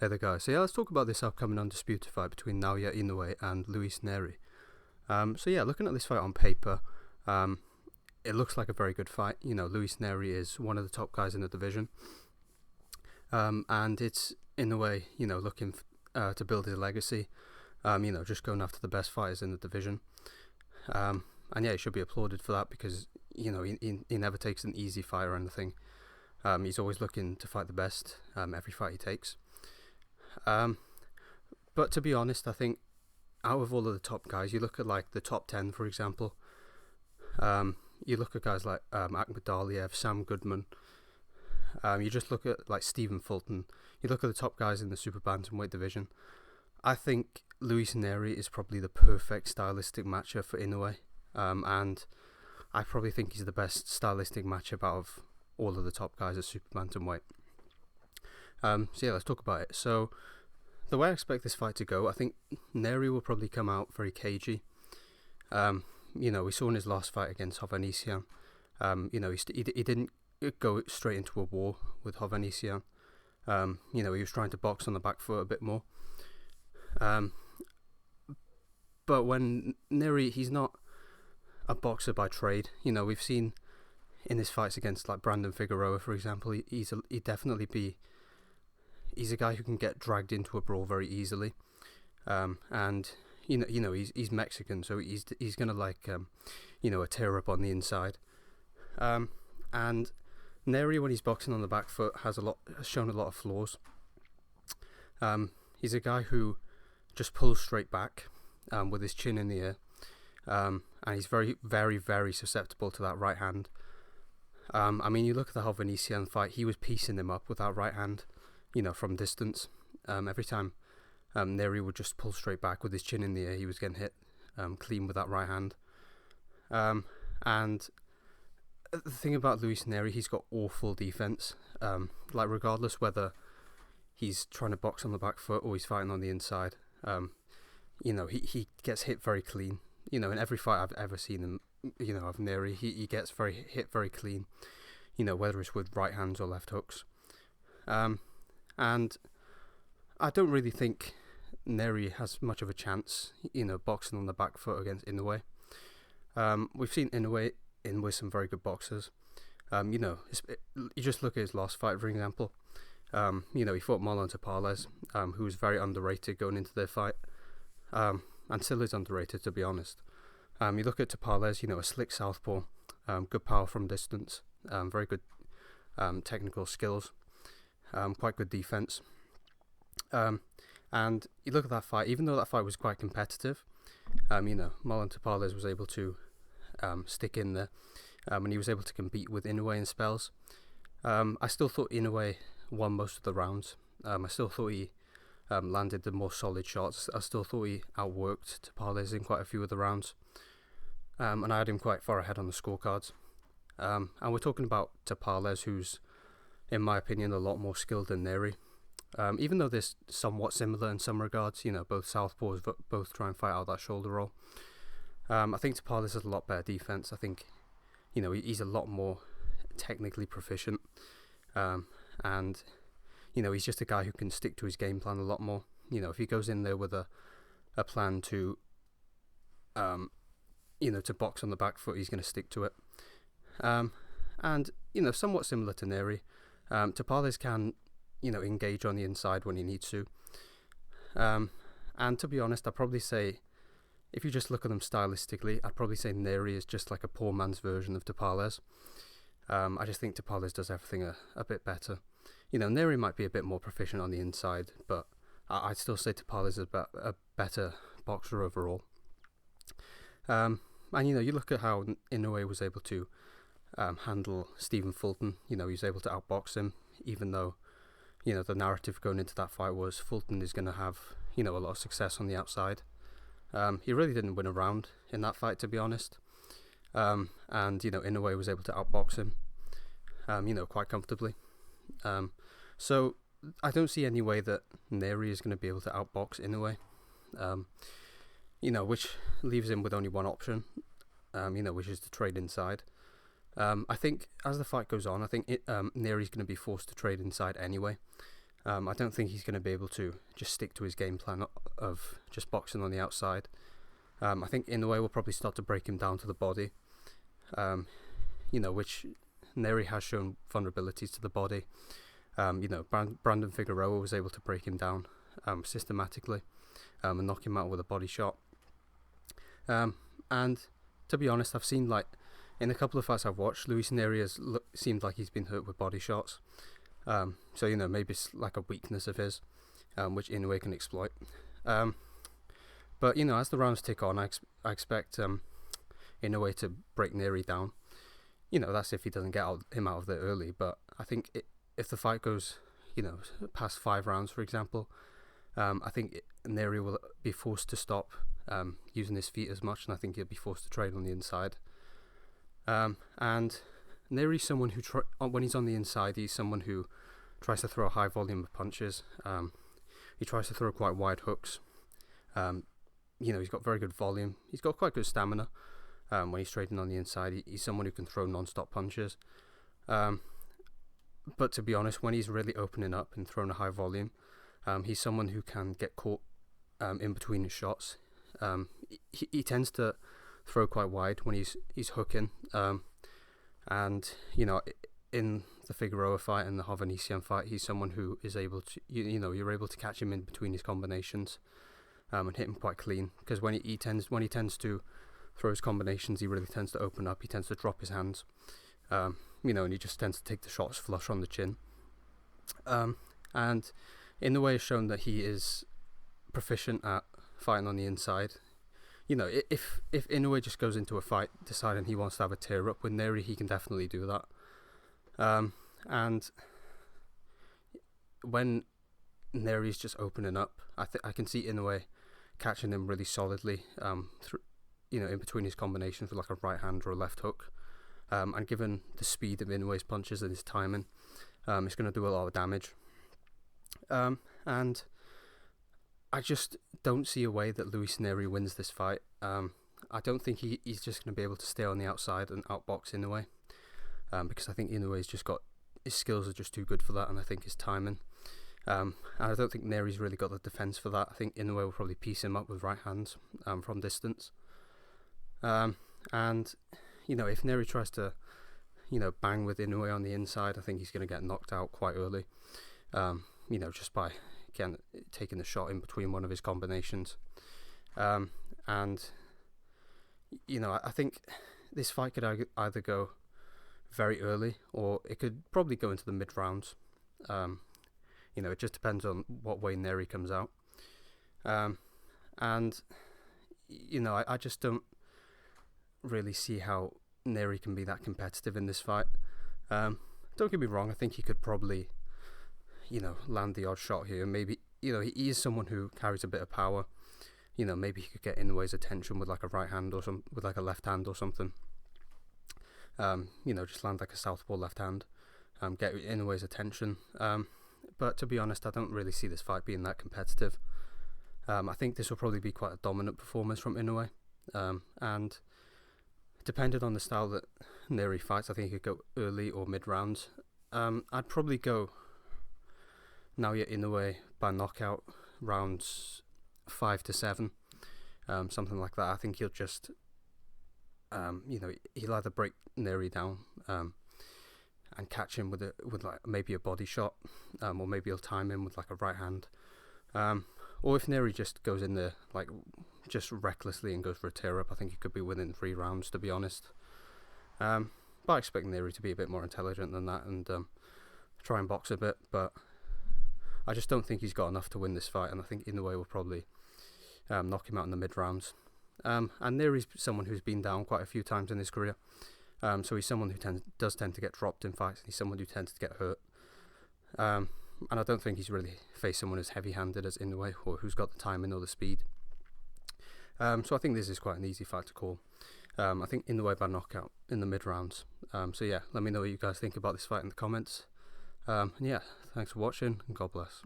Hey there guys, so yeah, let's talk about this upcoming undisputed fight between Naoya Inoue and Nery. So yeah, looking at this fight on paper, it looks like a very good fight. You know, Nery is one of the top guys in the division, and it's in a way, looking to build his legacy. Just going after the best fighters in the division. And yeah, he should be applauded for that because he never takes an easy fight or anything. He's always looking to fight the best every fight he takes. But to be honest, I think out of all of the top guys, you look at like the top 10, for example. You look at guys like Akhmadaliev, Sam Goodman. You just look at like Stephen Fulton. You look at the top guys in the super-bantamweight division. I think Nery is probably the perfect stylistic matchup for Inoue. And I probably think he's the best stylistic matchup out of all of the top guys at super-bantamweight. So yeah, let's talk about it. So the way I expect this fight to go, I think Nery will probably come out very cagey. We saw in his last fight against Hovhannissian, he didn't go straight into a war with Hovhannissian. He was trying to box on the back foot a bit more. But when Nery, he's not a boxer by trade. We've seen in his fights against like Brandon Figueroa, for example, he's a guy who can get dragged into a brawl very easily, and he's Mexican, so he's gonna a tear up on the inside, and Nery, when he's boxing on the back foot, has shown a lot of flaws. He's a guy who just pulls straight back, with his chin in the air, and he's very, very, very susceptible to that right hand. You look at the Hovhannissian fight; he was piecing him up with that right hand. From distance. Every time Nery would just pull straight back with his chin in the air, he was getting hit clean with that right hand. And the thing about Nery, he's got awful defense. Regardless whether he's trying to box on the back foot or he's fighting on the inside, he gets hit very clean. In every fight I've ever seen him, of Nery, he gets hit very clean. Whether it's with right hands or left hooks. And I don't really think Nery has much of a chance, boxing on the back foot against Inoue. We've seen Inoue in with some very good boxers. You just look at his last fight, for example. He fought Marlon Tapales, who was very underrated going into their fight, and still is underrated, to be honest. You look at Tapales, a slick southpaw, good power from distance, very good technical skills. Quite good defense, and you look at that fight. Even though that fight was quite competitive, Marlon Tapales was able to stick in there, and he was able to compete with Inoue in spells. I still thought Inoue won most of the rounds. I still thought he landed the more solid shots. I still thought he outworked Tapales in quite a few of the rounds, and I had him quite far ahead on the scorecards. And we're talking about Tapales, who's, in my opinion, a lot more skilled than Nery. Even though they're somewhat similar in some regards, both southpaws both try and fight out that shoulder roll. I think Tapales has a lot better defense. I think, he's a lot more technically proficient. And, he's just a guy who can stick to his game plan a lot more. If he goes in there with a plan to, to box on the back foot, he's going to stick to it. And, somewhat similar to Nery. Tapales can, engage on the inside when he needs to. And to be honest, I'd probably say, if you just look at them stylistically, I'd probably say Nery is just like a poor man's version of Tapales. I just think Tapales does everything a bit better. Nery might be a bit more proficient on the inside, but I'd still say Tapales is a better boxer overall. And, you look at how Inoue was able to handle Stephen Fulton. He was able to outbox him, even though, the narrative going into that fight was Fulton is going to have, a lot of success on the outside. He really didn't win a round in that fight, to be honest. And, Inoue was able to outbox him, quite comfortably. So I don't see any way that Nery is going to be able to outbox Inoue, which leaves him with only one option, which is to trade inside. I think as the fight goes on, I think Nery's going to be forced to trade inside anyway. I don't think he's going to be able to just stick to his game plan of just boxing on the outside. I think Inoue will probably start to break him down to the body, which Nery has shown vulnerabilities to the body. Brandon Figueroa was able to break him down systematically and knock him out with a body shot. And to be honest, I've seen, like, in a couple of fights I've watched, Luis Nery has seemed like he's been hurt with body shots. So maybe it's like a weakness of his, which Inoue can exploit. But as the rounds tick on, I expect Inoue to break Nery down. That's if he doesn't get him out of there early. But I think if the fight goes, past 5 rounds, for example, I think Nery will be forced to stop using his feet as much, and I think he'll be forced to trade on the inside. And Nery's someone who, when he's on the inside, he's someone who tries to throw a high volume of punches. He tries to throw quite wide hooks. He's got very good volume. He's got quite good stamina. When he's trading on the inside, he's someone who can throw non-stop punches. But to be honest, when he's really opening up and throwing a high volume, he's someone who can get caught in between his shots. He tends to throw quite wide when he's hooking. And in the Figueroa fight and the Hovhannissian fight, he's someone who is able to, you're able to catch him in between his combinations and hit him quite clean. Because when he tends to throw his combinations, he really tends to open up. He tends to drop his hands, and he just tends to take the shots flush on the chin. And Inoue has shown that he is proficient at fighting on the inside. If Inoue just goes into a fight deciding he wants to have a tear up with Nery, he can definitely do that. And when Nery's just opening up, I can see Inoue catching him really solidly, in between his combinations with like a right hand or a left hook. And given the speed of Inoue's punches and his timing, it's going to do a lot of damage. And I just don't see a way that Luis Nery wins this fight. I don't think he's just going to be able to stay on the outside and outbox Inoue, because I think Inoue's just got, his skills are just too good for that, and I think his timing. And I don't think Nery's really got the defense for that. I think Inoue will probably piece him up with right hands from distance. And if Nery tries to, bang with Inoue on the inside, I think he's going to get knocked out quite early. Just by, again, taking the shot in between one of his combinations. I think this fight could either go very early, or it could probably go into the mid-rounds. It just depends on what way Nery comes out. I just don't really see how Nery can be that competitive in this fight. Don't get me wrong, I think he could probably, land the odd shot here. Maybe, he is someone who carries a bit of power. Maybe he could get Inoue's attention with like a right hand or with like a left hand or something. Just land like a southpaw left hand, get Inoue's attention. But to be honest, I don't really see this fight being that competitive. I think this will probably be quite a dominant performance from Inoue. And depending on the style that Nery fights, I think he could go early or mid-rounds. I'd probably go Naoya Inoue by knockout, rounds 5 to 7, something like that. I think he'll just, he'll either break Nery down and catch him with like maybe a body shot, or maybe he'll time him with like a right hand. Or if Nery just goes in there like just recklessly and goes for a tear up, I think he could be within 3 rounds, to be honest. But I expect Nery to be a bit more intelligent than that and try and box a bit, but I just don't think he's got enough to win this fight, and I think Inoue will probably knock him out in the mid-rounds. And Nery's someone who's been down quite a few times in his career, so he's someone who does tend to get dropped in fights. He's someone who tends to get hurt, and I don't think he's really faced someone as heavy-handed as Inoue, or who's got the timing or the speed. So I think this is quite an easy fight to call. I think Inoue by knockout in the mid-rounds. So yeah, let me know what you guys think about this fight in the comments. And yeah, thanks for watching, and God bless.